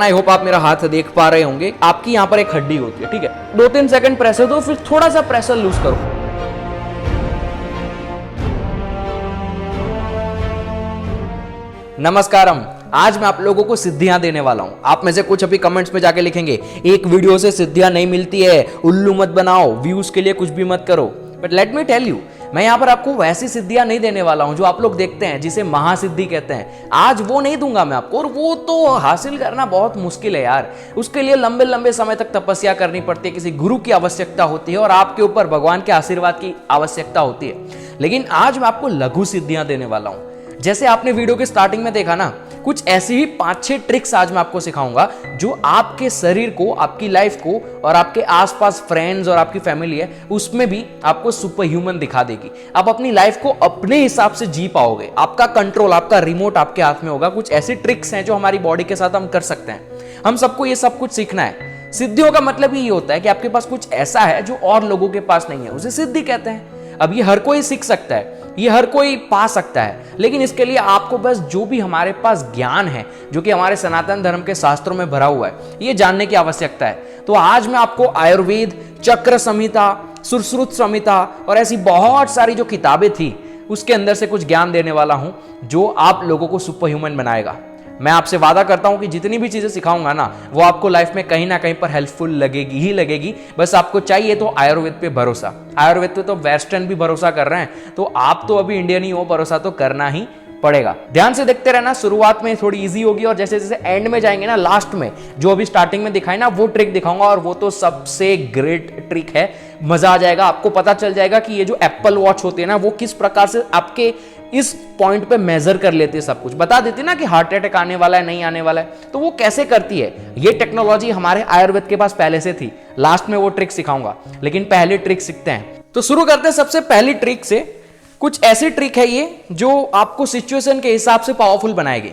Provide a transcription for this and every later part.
I hope आप मेरा हाथ देख पा रहे होंगे। आपकी यहाँ पर एक हड्डी होती है, ठीक है। 2-3 सेकंड प्रेशर दो, फिर थोड़ा सा प्रेशर लूज करो। नमस्कारम। आज मैं आप लोगों को सिद्धियां देने वाला हूं। आप में से कुछ अभी कमेंट्स में जाके लिखेंगे एक वीडियो से सिद्धियां नहीं मिलती है, उल्लू मत बनाओ, व्यूज के लिए कुछ भी मत करो। But let me tell you, मैं यहाँ पर आपको वैसी सिद्धियां नहीं देने वाला हूं जो आप लोग देखते हैं, जिसे महासिद्धि कहते हैं। आज वो नहीं दूंगा मैं आपको, और वो तो हासिल करना बहुत मुश्किल है यार। उसके लिए लंबे लंबे समय तक तपस्या करनी पड़ती है, किसी गुरु की आवश्यकता होती है और आपके ऊपर भगवान के आशीर्वाद की आवश्यकता होती है। लेकिन आज मैं आपको लघु सिद्धियां देने वाला हूं। जैसे आपने वीडियो के स्टार्टिंग में देखा ना, कुछ ऐसी ही 5-6 ट्रिक्स आज मैं आपको सिखाऊंगा जो आपके शरीर को, आपकी लाइफ को और आपके आसपास फ्रेंड्स और आपकी फैमिली है उसमें भी आपको सुपर ह्यूमन दिखा देगी। आप अपनी लाइफ को अपने हिसाब से जी पाओगे। आपका कंट्रोल, आपका रिमोट आपके हाथ में होगा। कुछ ऐसी ट्रिक्स हैं जो हमारी बॉडी के साथ हम कर सकते हैं। हम सबको ये सब कुछ सीखना है। सिद्धियों का मतलब ही ये होता है कि आपके पास कुछ ऐसा है जो और लोगों के पास नहीं है, उसे सिद्धि कहते हैं। अब ये हर कोई सीख सकता है, ये हर कोई पा सकता है, लेकिन इसके लिए आपको बस जो भी हमारे पास ज्ञान है, जो कि हमारे सनातन धर्म के शास्त्रों में भरा हुआ है, ये जानने की आवश्यकता है। तो आज मैं आपको आयुर्वेद, चक्र संहिता, सुश्रुत संहिता और ऐसी बहुत सारी जो किताबें थी उसके अंदर से कुछ ज्ञान देने वाला हूं जो आप लोगों को सुपर ह्यूमन बनाएगा। मैं आपसे वादा करता हूं कि जितनी भी चीजें सिखाऊंगा ना, वो आपको लाइफ में कहीं ना कहीं पर हेल्पफुल लगेगी ही लगेगी। बस आपको चाहिए तो आयुर्वेद पे भरोसा। आयुर्वेद पे तो वेस्टर्न भी भरोसा कर रहे हैं, तो आप तो अभी इंडियन ही हो, भरोसा तो करना ही पड़ेगा। ध्यान से देखते रहना। शुरुआत में थोड़ी इजी होगी और जैसे जैसे एंड में जाएंगे ना, लास्ट में जो अभी स्टार्टिंग में दिखाई ना, वो ट्रिक दिखाऊंगा और वो तो सबसे ग्रेट ट्रिक है। मजा आ जाएगा। आपको पता चल जाएगा कि ये जो एप्पल वॉच होती है ना, वो किस प्रकार से आपके इस पॉइंट पे मेजर कर लेती है, सब कुछ बता देती है ना कि हार्ट अटैक आने वाला है, नहीं आने वाला है, तो वो कैसे करती है। ये टेक्नोलॉजी हमारे आयुर्वेद के पास पहले से थी। लास्ट में वो ट्रिक सिखाऊंगा, लेकिन पहले ट्रिक सीखते हैं। तो शुरू करते हैं सबसे पहली ट्रिक से। कुछ ऐसी ट्रिक है ये जो आपको सिचुएशन के हिसाब से पावरफुल बनाएगी।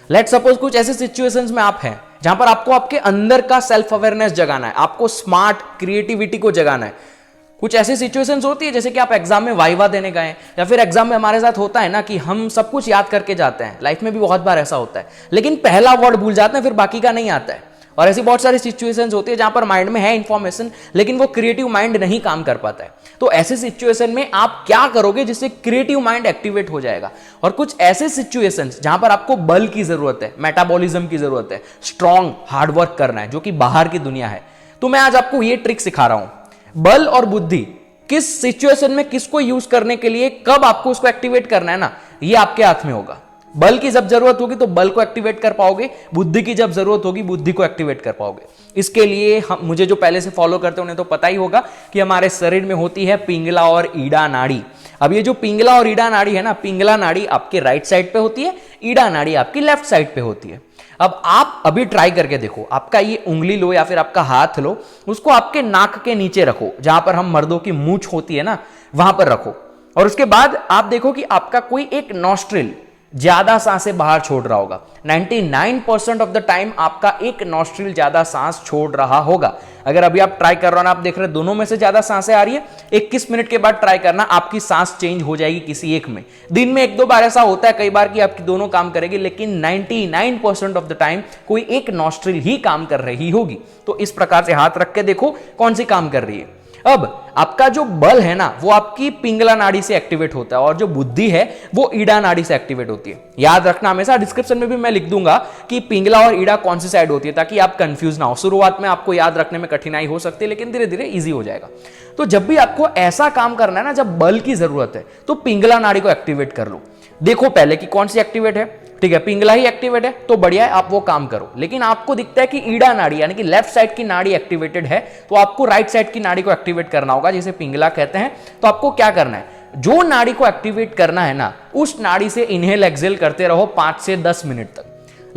लेट सपोज कुछ ऐसे सिचुएशंस में आप हैं जहां पर आपको आपके अंदर का सेल्फ अवेयरनेस जगाना है, आपको स्मार्ट क्रिएटिविटी को जगाना है। कुछ ऐसी सिचुएशंस होती है जैसे कि आप एग्जाम में वाइवा देने गए, या फिर एग्जाम में हमारे साथ होता है ना कि हम सब कुछ याद करके जाते हैं। लाइफ में भी बहुत बार ऐसा होता है, लेकिन पहला वर्ड भूल जाते हैं, फिर बाकी का नहीं आता है। और ऐसी बहुत सारी सिचुएशंस होती है जहां पर माइंड में है इंफॉर्मेशन, लेकिन वो क्रिएटिव माइंड नहीं काम कर पाता है। तो ऐसे सिचुएशन में आप क्या करोगे जिससे क्रिएटिव माइंड एक्टिवेट हो जाएगा। और कुछ ऐसे सिचुएशंस जहां पर आपको बल की जरूरत है, मेटाबॉलिज्म की जरूरत है, स्ट्रॉन्ग हार्डवर्क करना है, जो कि बाहर की दुनिया है। तो मैं आज आपको ये ट्रिक सिखा रहा हूं। बल और बुद्धि किस सिचुएशन में किसको यूज करने के लिए, कब आपको उसको एक्टिवेट करना है ना, ये आपके हाथ में होगा। बल की जब जरूरत होगी तो बल को एक्टिवेट कर पाओगे, बुद्धि की जब जरूरत होगी बुद्धि को एक्टिवेट कर पाओगे। इसके लिए मुझे जो पहले से फॉलो करते हैं उन्हें तो पता ही होगा कि हमारे शरीर में होती है पिंगला और ईड़ा नाड़ी। अब ये जो पिंगला और ईड़ा नाड़ी है ना, पिंगला नाड़ी आपके राइट साइड पे होती है, ईड़ा नाड़ी आपकी लेफ्ट साइड पे होती है। अब आप अभी ट्राई करके देखो, आपका ये उंगली लो या फिर आपका हाथ लो, उसको आपके नाक के नीचे रखो, जहां पर हम मर्दों की मूंछ होती है ना, वहां पर रखो। और उसके बाद आप देखो कि आपका कोई एक नॉस्ट्रिल ज्यादा सांसें बाहर छोड़ रहा होगा। 99% ऑफ द टाइम आपका एक नॉस्ट्रिल ज्यादा सांस छोड़ रहा होगा। अगर अभी आप ट्राई कर रहे हो ना, आप देख रहे हो दोनों में से ज्यादा सांसें आ रही है, 21 मिनट के बाद ट्राई करना, आपकी सांस चेंज हो जाएगी किसी एक में। दिन में 1-2 बार ऐसा होता है कई बार कि आपकी दोनों काम करेगी, लेकिन 99% ऑफ द टाइम कोई एक नॉस्ट्रिल ही काम कर रही होगी। तो इस प्रकार से हाथ रख के देखो कौन सी काम कर रही है। अब आपका जो बल है ना, वो आपकी पिंगला नाड़ी से एक्टिवेट होता है, और जो बुद्धि है वो ईड़ा नाड़ी से एक्टिवेट होती है। याद रखना, हमेशा डिस्क्रिप्शन में भी मैं लिख दूंगा कि पिंगला और ईड़ा कौन सी साइड होती है, ताकि आप कंफ्यूज ना हो। शुरुआत में आपको याद रखने में कठिनाई हो सकती है, लेकिन धीरे धीरे इजी हो जाएगा। तो जब भी आपको ऐसा काम करना है ना, जब बल की जरूरत है, तो पिंगला नाड़ी को एक्टिवेट कर लो। देखो पहले कि कौन सी एक्टिवेट है, ठीक है, पिंगला ही एक्टिवेट है तो बढ़िया है, आप वो काम करो। लेकिन आपको दिखता है कि ईड़ा नाड़ी यानी कि लेफ्ट साइड की नाड़ी एक्टिवेटेड है, तो आपको राइट साइड की नाड़ी को एक्टिवेट करना होगा, जिसे पिंगला कहते हैं। तो आपको क्या करना है, जो नाड़ी को एक्टिवेट करना है ना, उस नाड़ी से इनहेल एक्सेल करते रहो 5 से 10 मिनट तक।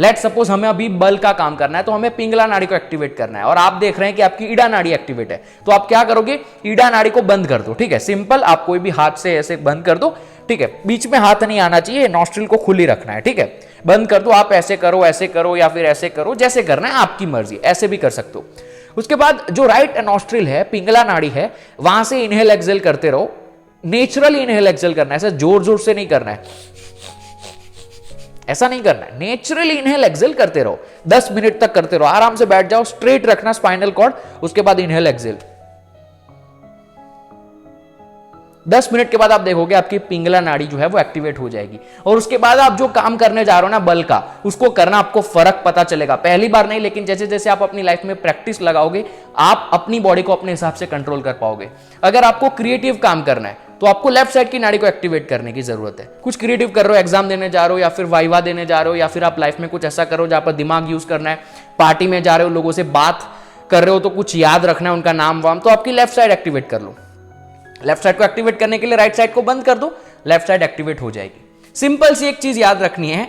लेट सपोज हमें अभी बल का काम करना है, तो हमें पिंगला नाड़ी को एक्टिवेट करना है, और आप देख रहे हैं कि आपकी ईड़ा नाड़ी एक्टिवेट है। तो आप क्या करोगे, ईड़ा नाड़ी को बंद कर दो। ठीक है, सिंपल, आप कोई भी हाथ से ऐसे बंद कर दो। ठीक है, बीच में हाथ नहीं आना चाहिए, नॉस्ट्रिल को खुली रखना है। ठीक है, बंद कर दो। आप ऐसे करो या फिर ऐसे करो, जैसे करना है आपकी मर्जी, ऐसे भी कर सकते हो। उसके बाद जो राइट नॉस्ट्रिल है, पिंगला नाड़ी है, वहां से इनहेल एक्सेल करते रहो। नेचुरली इनहेल एक्सेल करना है, ऐसे जोर जोर से नहीं करना है। ऐसा नहीं करना है, नेचुरली इनहेल एक्सेल करते रहो, 10 मिनट तक करते रहो, आराम से बैठ जाओ, स्ट्रेट रखना स्पाइनल कॉर्ड, उसके बाद इनहेल एक्सेल। 10 मिनट के बाद आप देखोगे आपकी पिंगला नाड़ी जो है वो एक्टिवेट हो जाएगी, और उसके बाद आप जो काम करने जा रहे हो ना बल का, उसको करना, आपको फर्क पता चलेगा। पहली बार नहीं, लेकिन जैसे जैसे आप अपनी लाइफ में प्रैक्टिस लगाओगे, आप अपनी बॉडी को अपने हिसाब से कंट्रोल कर पाओगे। अगर आपको क्रिएटिव काम करना है तो आपको लेफ्ट साइड की नाड़ी को एक्टिवेट करने की जरूरत है। कुछ क्रिएटिव कर रहे हो, एग्जाम देने जा रहे हो, या फिर वाइवा देने जा रहे हो, या फिर आप लाइफ में कुछ ऐसा करो जहां पर दिमाग यूज करना है, पार्टी में जा रहे हो, लोगों से बात कर रहे हो तो कुछ याद रखना है, उनका नाम वाम, तो आपकी लेफ्ट साइड एक्टिवेट कर लो। लेफ्ट साइड को एक्टिवेट करने के लिए राइट साइड को बंद कर दो, लेफ्ट साइड एक्टिवेट हो जाएगी। सिंपल सी एक चीज याद रखनी है,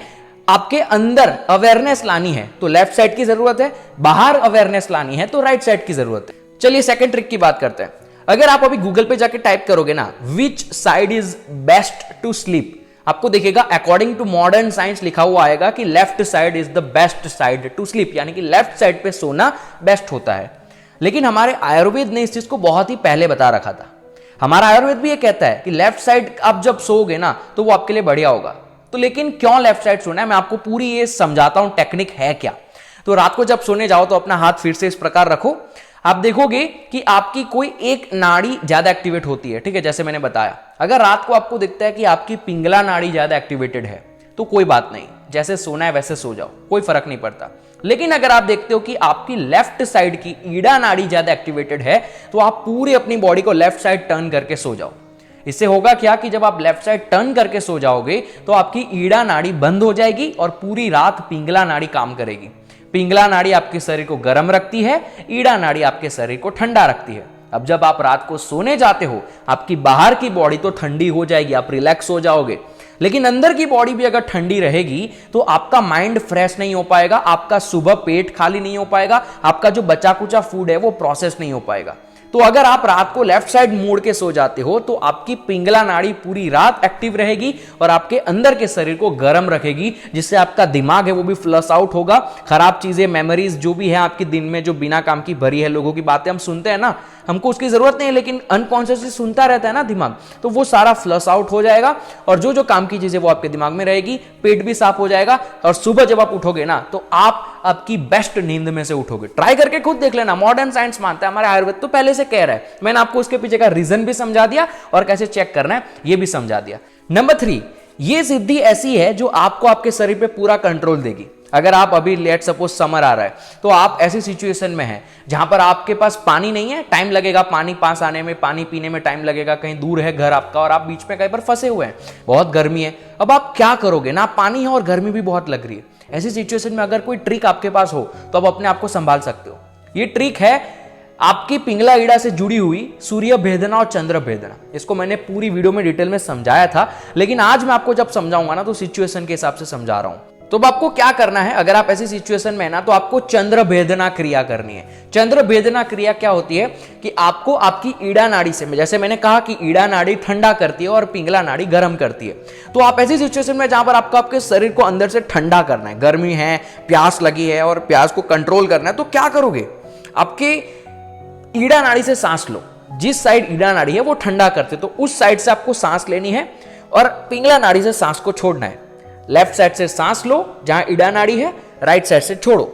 आपके अंदर अवेयरनेस लानी है तो लेफ्ट साइड की जरूरत है, बाहर अवेयरनेस लानी है तो राइट साइड की जरूरत है। चलिए सेकंड ट्रिक की बात करते हैं। अगर आप अभी गूगल पे जाके टाइप करोगे ना, which side is best to sleep, आपको देखेगा अकॉर्डिंग टू मॉडर्न साइंस लिखा हुआ आएगा कि left side is the best side to sleep, यानी कि लेफ्ट साइड पे सोना बेस्ट होता है। लेकिन हमारे आयुर्वेद ने इस चीज को बहुत ही पहले बता रखा था। हमारा आयुर्वेद भी ये कहता है कि लेफ्ट साइड आप जब सोओगे ना तो वो आपके लिए बढ़िया होगा। तो लेकिन क्यों लेफ्ट साइड सोना है, मैं आपको पूरी ये समझाता हूं, टेक्निक है क्या। तो रात को जब सोने जाओ तो अपना हाथ फिर से इस प्रकार रखो, आप देखोगे कि आपकी कोई एक नाड़ी ज्यादा एक्टिवेट होती है, ठीक है, जैसे मैंने बताया। अगर रात को आपको दिखता है कि आपकी पिंगला नाड़ी ज्यादा एक्टिवेटेड है तो कोई बात नहीं, जैसे सोना है वैसे सो जाओ, कोई फर्क नहीं पड़ता। लेकिन अगर आप देखते हो कि आपकी लेफ्ट साइड की ईड़ा नाड़ी ज्यादा एक्टिवेटेड है तो आप पूरी अपनी बॉडी को लेफ्ट साइड टर्न करके सो जाओ। इससे होगा क्या कि जब आप लेफ्ट साइड टर्न करके सो जाओगे तो आपकी ईड़ा नाड़ी बंद हो जाएगी और पूरी रात पिंगला नाड़ी काम करेगी। पिंगला नाड़ी आपके शरीर को गर्म रखती है, ईड़ा नाड़ी आपके शरीर को ठंडा रखती है। अब जब आप रात को सोने जाते हो, आपकी बाहर की बॉडी तो ठंडी हो जाएगी, आप रिलैक्स हो जाओगे, लेकिन अंदर की बॉडी भी अगर ठंडी रहेगी तो आपका माइंड फ्रेश नहीं हो पाएगा, आपका सुबह पेट खाली नहीं हो पाएगा, आपका जो बचा कुचा फूड है वो प्रोसेस नहीं हो पाएगा। तो अगर आप रात को लेफ्ट साइड मोड़ के सो जाते हो तो आपकी पिंगला नाड़ी पूरी रात एक्टिव रहेगी और आपके अंदर के शरीर को गर्म रखेगी, जिससे आपका दिमाग है वो भी फ्लश आउट होगा। खराब चीजें, मेमोरीज जो भी है आपके दिन में जो बिना काम की भरी है, लोगों की बातें हम सुनते हैं ना, हमको उसकी जरूरत नहीं है लेकिन अनकॉन्शियसली सुनता रहता है ना दिमाग, तो वो सारा फ्लश आउट हो जाएगा और जो जो काम की चीजें वो आपके दिमाग में रहेगी, पेट भी साफ हो जाएगा और सुबह जब आप उठोगे ना तो आप आपकी बेस्ट नींद में से उठोगे। ट्राई करके खुद देख लेना, मॉडर्न साइंस मानता है, हमारा आयुर्वेद तो पहले से कह रहा है। मैंने आपको उसके पीछे का रीजन भी समझा दिया और कैसे चेक करना है ये भी समझा दिया। नंबर 3, ये सिद्धि ऐसी है जो आपको आपके शरीर पे पूरा कंट्रोल देगी। अगर आप अभी लेट सपोज समर आ रहा है तो आप ऐसी सिचुएशन में हैं जहां पर आपके पास पानी नहीं है, टाइम लगेगा पानी पास आने में, पानी पीने में टाइम लगेगा, कहीं दूर है घर आपका और आप बीच में कहीं पर फंसे हुए हैं, बहुत गर्मी है। अब आप क्या करोगे ना, पानी है और गर्मी भी बहुत लग रही है। ऐसी सिचुएशन में अगर कोई ट्रिक आपके पास हो तो आप अपने आप को संभाल सकते हो। ये ट्रिक है आपकी पिंगला ईड़ा से जुड़ी हुई सूर्य भेदना और चंद्र भेदना। इसको मैंने पूरी वीडियो में डिटेल में समझाया था, लेकिन आज मैं आपको जब समझाऊंगा ना तो सिचुएशन के हिसाब से समझा रहा हूं। तो अब आपको क्या करना है, अगर आप ऐसी सिचुएशन में है ना तो आपको चंद्र भेदना क्रिया करनी है। चंद्र भेदना क्रिया क्या होती है कि आपको आपकी ईड़ा नाड़ी से, जैसे मैंने कहा कि ईड़ा नाड़ी ठंडा करती है और पिंगला नाड़ी गर्म करती है, तो आप ऐसी सिचुएशन में जहां पर आपको आपके शरीर को अंदर से ठंडा करना है, गर्मी है, प्यास लगी है और प्यास को कंट्रोल करना है, तो क्या करोगे, आपके ईड़ा नाड़ी से सांस लो। जिस साइड ईड़ा नाड़ी है वो ठंडा करते, तो उस साइड से आपको सांस लेनी है और पिंगला नाड़ी से सांस को छोड़ना है। लेफ्ट साइड से सांस लो जहां ईड़ा नाड़ी है, राइट साइड से छोड़ो।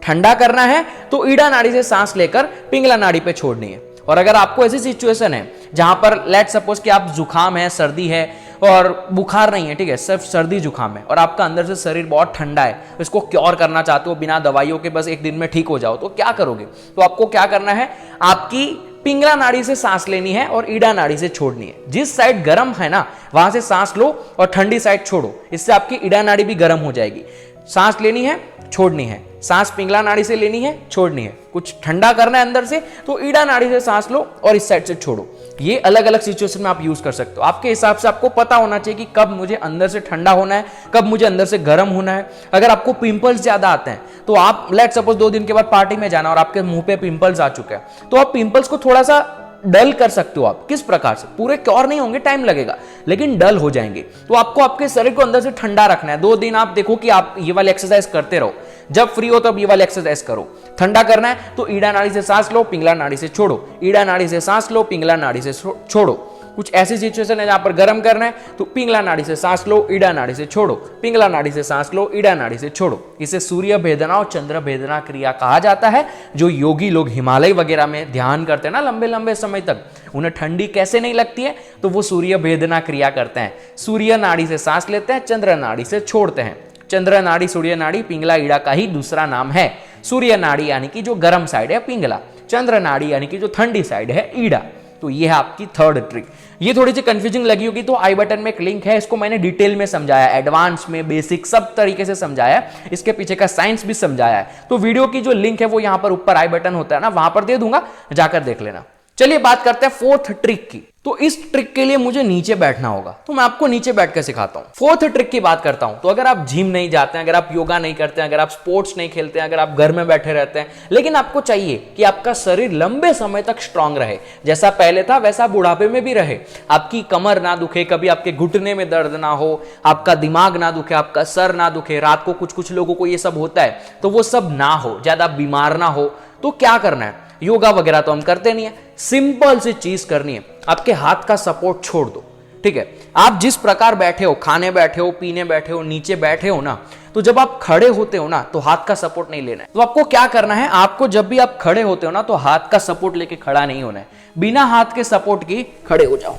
ठंडा करना है तो ईड़ा नाड़ी से सांस लेकर पिंगला नाड़ी पे छोड़नी है। और अगर आपको ऐसी सिचुएशन है जहां पर लेट सपोज कि आप जुकाम है, सर्दी है और बुखार नहीं है, ठीक है, सिर्फ सर्दी जुकाम है और आपका अंदर से शरीर बहुत ठंडा है, इसको क्योर करना चाहते हो बिना दवाइयों के, बस एक दिन में ठीक हो जाओ, तो क्या करोगे, तो आपको क्या करना है, आपकी पिंगला नाड़ी से सांस लेनी है और ईड़ा नाड़ी से छोड़नी है। जिस साइड गर्म है ना वहां से सांस लो और ठंडी साइड छोड़ो, इससे आपकी ईड़ा नाड़ी भी गर्म हो जाएगी। सांस लेनी है, छोड़नी है, सांस पिंगला नाड़ी से लेनी है, छोड़नी है। कुछ ठंडा करना है अंदर से तो ईड़ा नाड़ी से सांस लो और इस साइड से छोड़ो। ये अलग अलग सिचुएशन में आप यूज कर सकते हो। आपके हिसाब से आपको पता होना चाहिए कि कब मुझे अंदर से ठंडा होना है, कब मुझे अंदर से गर्म होना है। अगर आपको पिंपल्स ज्यादा आते हैं तो आप लेट सपोज 2 दिन के बाद पार्टी में जाना और आपके मुंह पे पिंपल्स आ चुके हैं, तो आप पिंपल्स को थोड़ा सा डल कर सकते हो। आप किस प्रकार से, पूरे क्योर नहीं होंगे, टाइम लगेगा, लेकिन डल हो जाएंगे। तो आपको आपके शरीर को अंदर से ठंडा रखना है। 2 दिन आप देखो कि आप ये वाली एक्सरसाइज करते रहो, जब फ्री हो तब ये वाली एक्सरसाइज करो। ठंडा करना है तो ईड़ा नाड़ी से सांस लो, पिंगला नाड़ी से छोड़ो, ईड़ा नाड़ी से सांस लो, पिंगला नाड़ी से छोड़ो। कुछ ऐसी सिचुएशन है जहां पर गर्म करना है तो पिंगला नाड़ी से सांस लो, ईडा नाड़ी से छोड़ो, पिंगला नाड़ी से सांस लो, ईडा नाड़ी से छोड़ो। इसे सूर्य भेदना और चंद्र भेदना क्रिया कहा जाता है। जो योगी लोग हिमालय वगैरह में ध्यान करते हैं ना लंबे लंबे समय तक, उन्हें ठंडी कैसे नहीं लगती है, तो वो सूर्य भेदना क्रिया करते हैं। सूर्य नाड़ी से सांस लेते हैं, चंद्र नाड़ी से छोड़ते हैं। चंद्र नाड़ी, सूर्य नाड़ी पिंगला ईड़ा का ही दूसरा नाम है। सूर्य नाड़ी यानी कि जो गर्म साइड है पिंगला, चंद्र नाड़ी यानी कि जो ठंडी साइड है ईड़ा। तो ये है आपकी थर्ड ट्रिक। ये थोड़ी सी कंफ्यूजिंग लगी होगी तो आई बटन में एक लिंक है, इसको मैंने डिटेल में समझाया, एडवांस में, बेसिक सब तरीके से समझाया, इसके पीछे का साइंस भी समझाया है। तो वीडियो की जो लिंक है वो यहां पर ऊपर आई बटन होता है ना, वहां पर दे दूंगा, जाकर देख लेना। चलिए बात करते हैं फोर्थ ट्रिक की। तो इस ट्रिक के लिए मुझे नीचे बैठना होगा, तो मैं आपको नीचे बैठ कर सिखाता हूं। फोर्थ ट्रिक की बात करता हूं, तो अगर आप जिम नहीं जाते हैं, अगर आप योगा नहीं करते हैं, अगर आप स्पोर्ट्स नहीं खेलते हैं, अगर आप घर में बैठे रहते हैं, लेकिन आपको चाहिए कि आपका शरीर लंबे समय तक स्ट्रांग रहे, जैसा पहले था वैसा बुढ़ापे में भी रहे, आपकी कमर ना दुखे, कभी आपके घुटने में दर्द ना हो, आपका दिमाग ना दुखे, आपका सर ना दुखे, रात को कुछ लोगों को ये सब होता है, तो वो सब ना हो, ज्यादा बीमार ना हो, तो क्या करना है? योगा वगैरह तो हम करते नहीं है, सिंपल सी चीज करनी है, आपके हाथ का सपोर्ट छोड़ दो। ठीक है, आप जिस प्रकार बैठे हो, खाने बैठे हो, पीने बैठे हो, नीचे बैठे हो ना, तो जब आप खड़े होते हो ना तो हाथ का सपोर्ट नहीं लेना है। तो आपको क्या करना है, आपको जब भी आप खड़े होते हो ना तो हाथ का सपोर्ट लेके खड़ा नहीं होना है, बिना हाथ के सपोर्ट की खड़े हो जाओ।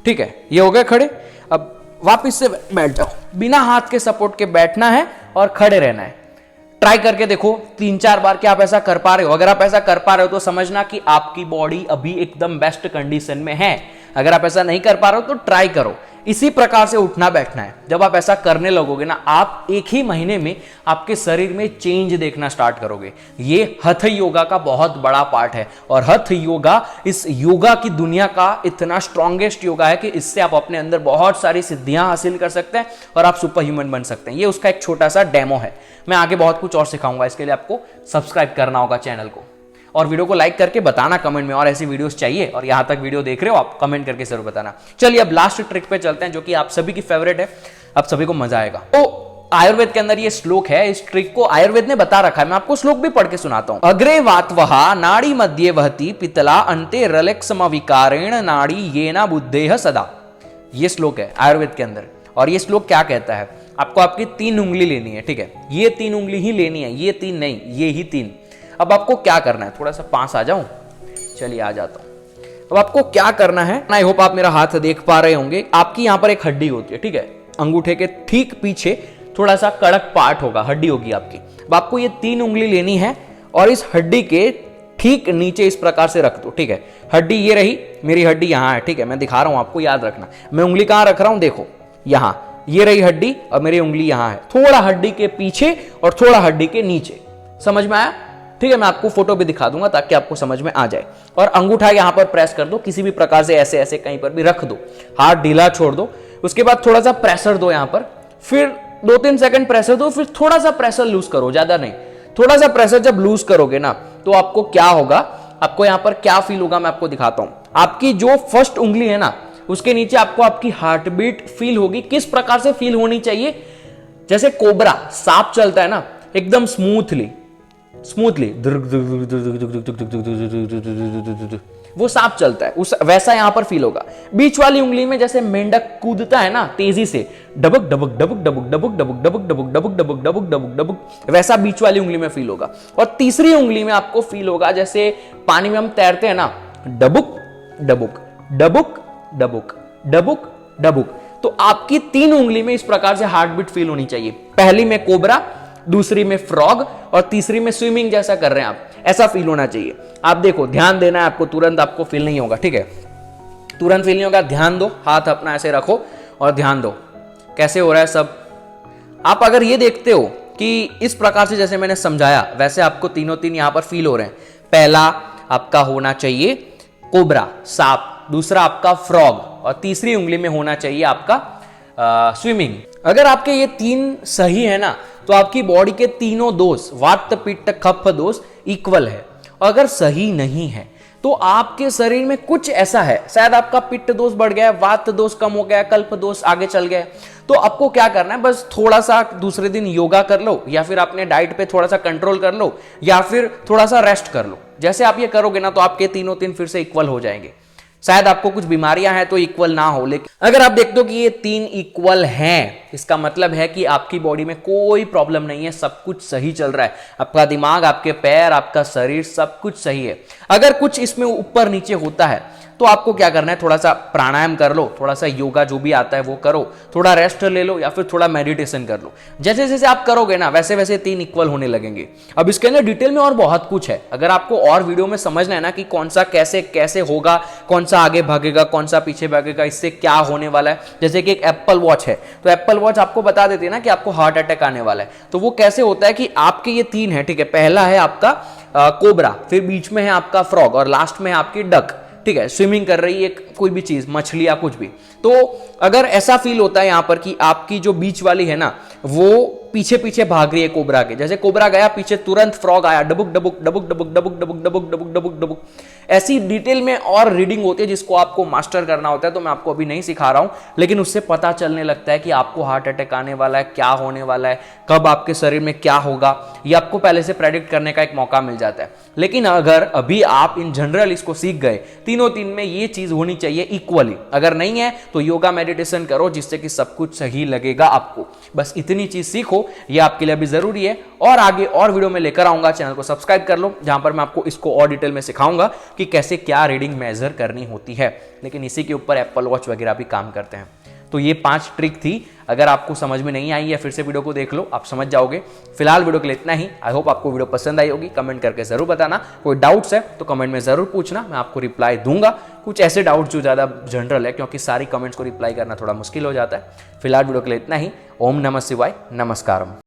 ठीक है, ये हो गए खड़े, अब वापिस से बैठ जाओ, बिना हाथ के सपोर्ट के बैठना है और खड़े रहना है। ट्राई करके देखो 3-4 बार कि आप ऐसा कर पा रहे हो। अगर आप ऐसा कर पा रहे हो तो समझना कि आपकी बॉडी अभी एकदम बेस्ट कंडीशन में है। अगर आप ऐसा नहीं कर पा रहे हो तो ट्राई करो। इसी प्रकार से उठना बैठना है। जब आप ऐसा करने लगोगे ना, आप एक ही महीने में आपके शरीर में चेंज देखना स्टार्ट करोगे। ये हठ योगा का बहुत बड़ा पार्ट है और हठ योगा इस योगा की दुनिया का इतना स्ट्रॉन्गेस्ट योगा है कि इससे आप अपने अंदर बहुत सारी सिद्धियां हासिल कर सकते हैं और आप सुपर ह्यूमन बन सकते हैं। ये उसका एक छोटा सा डेमो है। मैं आगे बहुत कुछ और सिखाऊंगा, इसके लिए आपको सब्सक्राइब करना होगा चैनल को और वीडियो को लाइक करके बताना कमेंट में और ऐसी वीडियोस चाहिए। और यहां तक वीडियो देख रहे हो आप, कमेंट करके जरूर बताना। चलिए अब लास्ट ट्रिक पे चलते हैं जो कि आप सभी की फेवरेट है, आप सभी को मजा आएगा। तो आयुर्वेद के अंदर ये श्लोक है, इस ट्रिक को आयुर्वेद ने बता रखा है, मैं आपको श्लोक भी पढ़ के सुनाता हूं। अग्रे वातवहा नाड़ी मध्ये वहति पितला अंते रलेक्सम विकारेण नाड़ी येना बुद्धेह सदा। ये श्लोक है आयुर्वेद के अंदर। और ये श्लोक क्या कहता है, आपको आपकी 3 उंगली लेनी है। ठीक है, ये 3 उंगली ही लेनी है, ये 3 नहीं, ये ही 3। अब आपको क्या करना है, थोड़ा सा पास आ जाऊं, चलिए आ जाता हूं। अब आपको क्या करना है, आई होप आप मेरा हाथ देख पा रहे होंगे। आपकी यहां पर एक हड्डी होती है, ठीक है, अंगूठे के ठीक पीछे थोड़ा सा कड़क पार्ट होगा, हड्डी होगी आपकी। अब आपको ये 3 उंगली लेनी है और इस हड्डी के ठीक नीचे इस प्रकार से रख दो। ठीक है, हड्डी ये रही, मेरी हड्डी यहां है। ठीक है, मैं दिखा रहा हूं आपको, याद रखना। मैं उंगली कहां रख रहा हूं, देखो यहां, ये रही हड्डी और मेरी उंगली यहां है, थोड़ा हड्डी के पीछे और थोड़ा हड्डी के नीचे। समझ में आया? ठीक है, मैं आपको फोटो भी दिखा दूंगा ताकि आपको समझ में आ जाए। और अंगूठा यहां पर प्रेस कर दो, किसी भी प्रकार से ऐसे ऐसे कहीं पर भी रख दो, हाथ ढीला छोड़ दो। उसके बाद थोड़ा सा प्रेशर दो यहां पर, फिर 2-3 सेकंड प्रेशर दो, फिर थोड़ा सा प्रेशर लूज करो, ज्यादा नहीं। थोड़ा सा प्रेशर जब लूज करोगे ना तो आपको क्या होगा, आपको यहां पर क्या फील होगा मैं आपको दिखाता हूं। आपकी जो फर्स्ट उंगली है ना, उसके नीचे आपको आपकी हार्ट बीट फील होगी। किस प्रकार से फील होनी चाहिए, जैसे कोबरा सांप चलता है ना, एकदम स्मूथली वो सांप चलता है, उस वैसा यहां पर फील होगा। बीच वाली उंगली में जैसे मेंढक कूदता है ना तेजी से, डबक डबक डबक डबक डबक डबक डबक डबक डबक डबक डबक डबक डबक, वैसा बीच वाली उंगली में फील होगा। और तीसरी उंगली में आपको फील होगा जैसे पानी में हम तैरते हैं ना, डबुक डबुक डबुक डबुक डबुक डबुक। तो आपकी 3 उंगली में इस प्रकार से हार्ट बीट फील होनी चाहिए। पहली में कोबरा, दूसरी में फ्रॉग और तीसरी में स्विमिंग जैसा कर रहे हैं आप, ऐसा फील होना चाहिए। आप देखो, ध्यान देना है आपको, तुरंत आपको फील नहीं होगा। ठीक है, तुरंत फील नहीं होगा, ध्यान दो, हाथ अपना ऐसे रखो और ध्यान दो कैसे हो रहा है सब। आप अगर ये देखते हो कि इस प्रकार से जैसे मैंने समझाया वैसे आपको तीनों 3 यहां पर फील हो रहे हैं। पहला आपका होना चाहिए कोबरा सांप, दूसरा आपका फ्रॉग और तीसरी उंगली में होना चाहिए आपका स्विमिंग। अगर आपके ये 3 सही है ना तो आपकी बॉडी के तीनों दोष, वात पित्त कफ दोष इक्वल है। अगर सही नहीं है तो आपके शरीर में कुछ ऐसा है, शायद आपका पित्त दोष बढ़ गया, वात दोष कम हो गया, कल्प दोष आगे चल गया। तो आपको क्या करना है, बस थोड़ा सा दूसरे दिन योगा कर लो या फिर अपने डाइट पे थोड़ा सा कंट्रोल कर लो या फिर थोड़ा सा रेस्ट कर लो। जैसे आप ये करोगे ना तो आपके तीनों 3 फिर से इक्वल हो जाएंगे। शायद आपको कुछ बीमारियां हैं तो इक्वल ना हो, लेकिन अगर आप देखते हो कि ये 3 इक्वल हैं, इसका मतलब है कि आपकी बॉडी में कोई प्रॉब्लम नहीं है, सब कुछ सही चल रहा है। आपका दिमाग, आपके पैर, आपका शरीर, सब कुछ सही है। अगर कुछ इसमें ऊपर नीचे होता है तो आपको क्या करना है, थोड़ा सा प्राणायाम कर लो, थोड़ा सा योगा जो भी आता है वो करो, थोड़ा रेस्ट ले लो या फिर थोड़ा मेडिटेशन कर लो। जैसे जैसे आप करोगे ना वैसे वैसे 3 इक्वल होने लगेंगे। अब इसके अंदर डिटेल में और बहुत कुछ है, अगर आपको और वीडियो में समझना है ना कि कौन सा कैसे कैसे होगा, कौन सा आगे भागेगा, कौन सा पीछे भागेगा, इससे क्या होने वाला है। जैसे कि एक एप्पल वॉच है, तो एप्पल वॉच आपको बता देती है ना कि आपको हार्ट अटैक आने वाला है। तो वो कैसे होता है कि आपके ये 3 है, ठीक है। पहला है आपका कोबरा, फिर बीच में है आपका फ्रॉग और लास्ट में है आपकी डक, ठीक है। स्विमिंग कर रही है कोई भी चीज, मछली या कुछ भी। तो अगर ऐसा फील होता है यहां पर कि आपकी जो बीच वाली है ना वो पीछे पीछे भाग रही है कोबरा के, जैसे कोबरा गया पीछे तुरंत फ्रॉग आया, डबुक डबुक डबुक डबुक डबुक डबुक डबुक डबुक डबुक डबुक, ऐसी डिटेल में और रीडिंग होती है जिसको आपको मास्टर करना होता है। तो मैं आपको अभी नहीं सिखा रहा हूं, लेकिन उससे पता चलने लगता है कि आपको हार्ट अटैक आने वाला है, क्या होने वाला है, कब आपके शरीर में क्या होगा, ये आपको पहले से प्रेडिक्ट करने का एक मौका मिल जाता है। लेकिन अगर अभी आप इन जनरल इसको सीख गए, तीनों में ये चीज होनी चाहिए इक्वली। अगर नहीं है तो योगा मेडिटेशन करो जिससे कि सब कुछ सही लगेगा आपको। बस इतनी चीज सीखो, ये आपके लिए भी जरूरी है। और आगे और वीडियो में लेकर आऊंगा, चैनल को सब्सक्राइब कर लो, जहां पर मैं आपको इसको और डिटेल में सिखाऊंगा कि कैसे क्या रीडिंग मेजर करनी होती है। लेकिन इसी के ऊपर एप्पल वॉच वगैरह भी काम करते हैं। तो ये 5 ट्रिक थी, अगर आपको समझ में नहीं आई है फिर से वीडियो को देख लो, आप समझ जाओगे। फिलहाल वीडियो के लिए इतना ही। आई होप आपको वीडियो पसंद आई होगी। कमेंट करके जरूर बताना, कोई डाउट्स है तो कमेंट में जरूर पूछना, मैं आपको रिप्लाई दूंगा। कुछ ऐसे डाउट्स जो ज़्यादा जनरल है, क्योंकि सारी कमेंट्स को रिप्लाई करना थोड़ा मुश्किल हो जाता है। फिलहाल वीडियो के लिए इतना ही। ओम नमः शिवाय, नमस्कारम।